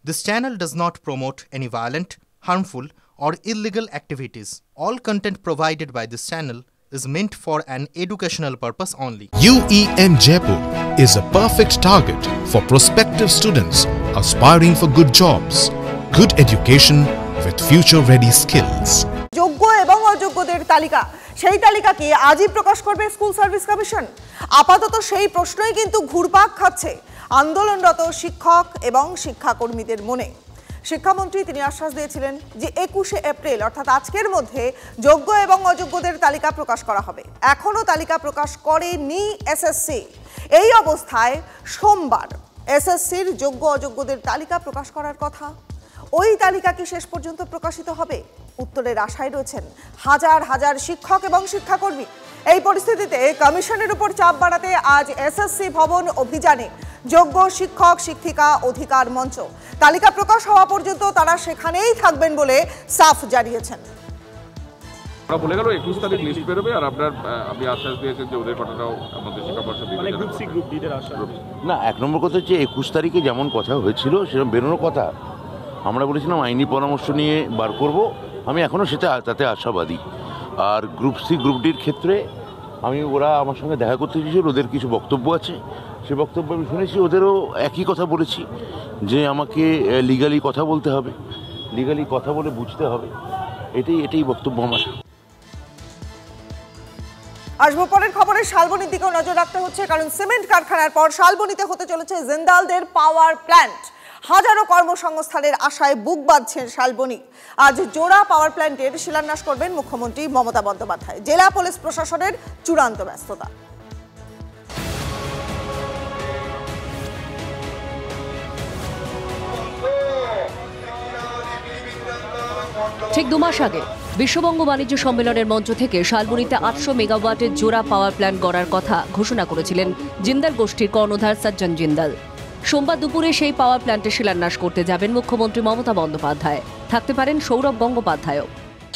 This channel does not promote any violent, harmful, or illegal activities. All content provided by this channel is meant for an educational purpose only. UEN Jaipur is a perfect target for prospective students aspiring for good jobs, good education with future-ready skills. যোগ্য এবং অযোগ্যদের তালিকা সেই তালিকা কি আজই প্রকাশ করবে school service commission? আপাতত সেই প্রশ্নই কিন্তু ঘুরপাক খাচ্ছে আন্দোলনরত শিক্ষক এবং শিক্ষাকর্মীদের মনে। শিক্ষামন্ত্রী তিনি আশ্বাস দিয়েছিলেন যে 21শে এপ্রিল অর্থাৎ আজকের মধ্যে যোগ্য এবং অযোগ্যদের তালিকা প্রকাশ করা হবে। এখনও তালিকা প্রকাশ করেনি এসএসসি। এই অবস্থায় সোমবার এসএসসির যোগ্য অযোগ্যদের তালিকা প্রকাশ করার কথা। ওই তালিকা কি শেষ পর্যন্ত প্রকাশিত হবে? উত্তরের আশায় রয়েছেন হাজার হাজার শিক্ষক এবং শিক্ষাকর্মী। এই পরিস্থিতিতে কমিশনের উপর চাপ বাড়াতে আজ এসএসসি ভবন অভিযানে যোগ্য শিক্ষক শিক্ষিকা অধিকার মঞ্চ। তালিকা প্রকাশ হওয়া পর্যন্ত তারা সেখানেই থাকবেন বলে সাফ জানিয়েছেন। বলে গেল 21 তারিখ লিস্ট বেরোবে আর আপনি আশ্বাস দিয়েছেন যে ওদের কথাটাও আমাদের শিক্ষা পর্ষদ দিবে। গ্রুপ সি গ্রুপ ডি এর আশ্বাস না, এক নম্বর কথা হচ্ছে 21 তারিখে যেমন কথা হয়েছিল সেরকম বেরোনোর কথা। আমরা বলেছিলাম আইনি পরামর্শ নিয়ে বার করব, আমি এখনও তাতে আশাবাদী। আর গ্রুপ সি গ্রুপ ডির ক্ষেত্রে ওরা আমার সঙ্গে দেখা করতে চেয়েছিল, ওদের কিছু বক্তব্য আছে, সে বক্তব্য আমি শুনেছি। ওদেরও একই কথা বলেছি যে আমাকে লিগালি কথা বলতে হবে, লিগালি কথা বলে বুঝতে হবে। এটাই বক্তব্য আমার। আসবো পরের খবরে। শালবনির দিকেও নজর রাখতে হচ্ছে, কারণ সিমেন্ট কারখানার পর শালবনিতে হতে চলেছে জিন্দালদের পাওয়ার প্ল্যান্ট। হাজারো কর্মসংস্থানের আশায় বুক বাঁধছেন শালবনি। আজ জোড়া পাওয়ার প্ল্যান্টের শিলান্যাস করবেন মুখ্যমন্ত্রী মমতা বন্দ্যোপাধ্যায়। জেলা পুলিশ প্রশাসনের চূড়ান্ত ব্যস্ততা। ঠিক 2 মাস আগে বিশ্ববঙ্গ বাণিজ্য সম্মেলনের মঞ্চ থেকে শালবনিতে 800 মেগাওয়াটের জোড়া পাওয়ার প্ল্যান্ট গড়ার কথা ঘোষণা করেছিলেন জিন্দাল গোষ্ঠীর কর্ণধার সজ্জন জিন্দাল। সোমবার দুপুরে সেই পাওয়ার প্ল্যান্টের শিলান্যাস করতে যাবেন মুখ্যমন্ত্রী মমতা বন্দ্যোপাধ্যায়। থাকতে পারেন সৌরভ গঙ্গোপাধ্যায়ও।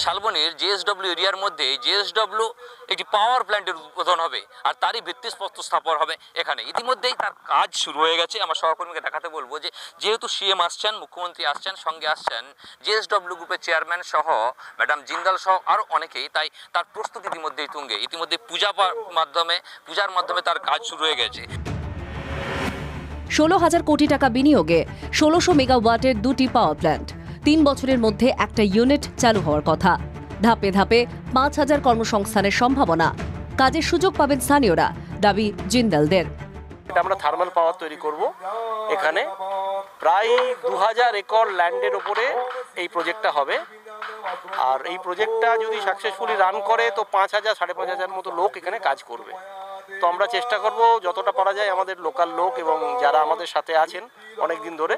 শালবনির জেএসডব্লিউ এরিয়ার মধ্যে জেএসডব্লিউ একটি পাওয়ার প্ল্যান্টের উদ্বোধন হবে আর তারই ভিত্তিপ্রস্তর স্থাপন হবে এখানে। ইতিমধ্যেই তার কাজ শুরু হয়ে গেছে। আমার সহকর্মীকে দেখাতে বলবো যে যেহেতু সিএম আসছেন, মুখ্যমন্ত্রী আসছেন, সঙ্গে আসছেন জেএসডব্লিউ গ্রুপের চেয়ারম্যান সহ ম্যাডাম জিন্দাল সহ আরও অনেকেই, তাই তার প্রস্তুতি ইতিমধ্যেই তুঙ্গে। ইতিমধ্যে পূজার মাধ্যমে তার কাজ শুরু হয়ে গেছে। 16,000 কোটি টাকা বিনিয়োগে 1600 মেগাওয়াটের 2টি পাওয়ার প্ল্যান্ট। 3 বছরের মধ্যে একটা ইউনিট চালু হওয়ার কথা। ধাপে ধাপে 5,000 কর্মসংস্থানের সম্ভাবনা। কাজের সুযোগ পাবেন স্থানীয়রা, দাবি জিন্দালদের। আমরা থার্মাল পাওয়ার তৈরি করব। এখানে প্রায় 2000 একর ল্যান্ডের উপরে এই প্রজেক্টটা হবে। আর এই প্রজেক্টটা যদি সাকসেসফুলি রান করে তো 5,000 5,500 মতো লোক এখানে কাজ করবে। তো আমরা চেষ্টা করব যতটা পারা যায় আমাদের লোকাল লোক এবং যারা আমাদের সাথে আছেন অনেক দিন ধরে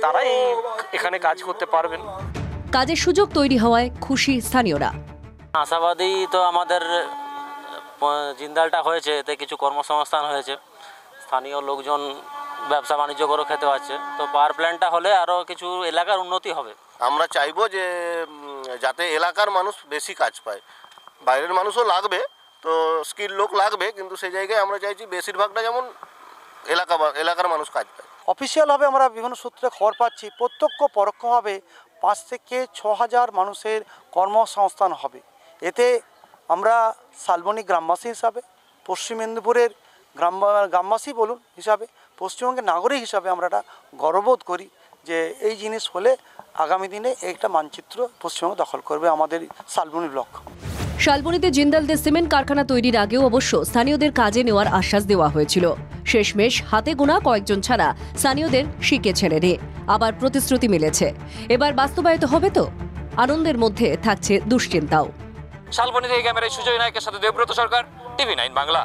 তারা এখানে কাজ করতে পারবেন। কাজের সুযোগ তৈরি হওয়ায় খুশি স্থানীয়রা। আশাবাদী তো আমাদের জিন্দালটা হয়েছে, এতে কিছু কর্মসংস্থান হয়েছে, স্থানীয় লোকজন ব্যবসা বাণিজ্য করে খেতে পারছে। তো পাওয়ার প্ল্যান্টটা হলে আরও কিছু এলাকার উন্নতি হবে। আমরা চাইবো যে যাতে এলাকার মানুষ বেশি কাজ পায়। বাইরের মানুষও লাগবে, তো স্কিল লোক লাগবে, কিন্তু সেই জায়গায় আমরা চাইছি বেশিরভাগটা যেমন এলাকার মানুষ কাজ পায়। অফিসিয়ালভাবে আমরা বিভিন্ন সূত্রে খবর পাচ্ছি প্রত্যক্ষ পরোক্ষভাবে 5 থেকে 6,000 মানুষের কর্মসংস্থান হবে। এতে আমরা শালবনি গ্রামবাসী হিসাবে, পশ্চিম মেদিনীপুরের গ্রামবাসী বলুন হিসাবে, পশ্চিমবঙ্গের নাগরিক হিসাবে আমরা একটা গর্ববোধ করি যে এই জিনিস হলে আগামী দিনে একটা মানচিত্র পশ্চিমবঙ্গ দখল করবে আমাদের শালবনি ব্লক। শালবনিতে জিন্দালদের সিমেন্ট কারখানা তৈরির আগেও অবশ্য স্থানীয়দের কাজে নেওয়ার আশ্বাস দেওয়া হয়েছিল। শেষমেশ হাতে গোনা কয়েকজন ছাড়া স্থানীয়দের শিকে ছেড়ে দিয়ে আবার প্রতিশ্রুতি মিলেছে। এবার বাস্তবায়িত হবে তো? আনন্দের মধ্যে থাকছে দুশ্চিন্তাও। শালবনি থেকে ক্যামেরায় সুজয় নায়কের সাথে দেবব্রত সরকার, TV9 বাংলা।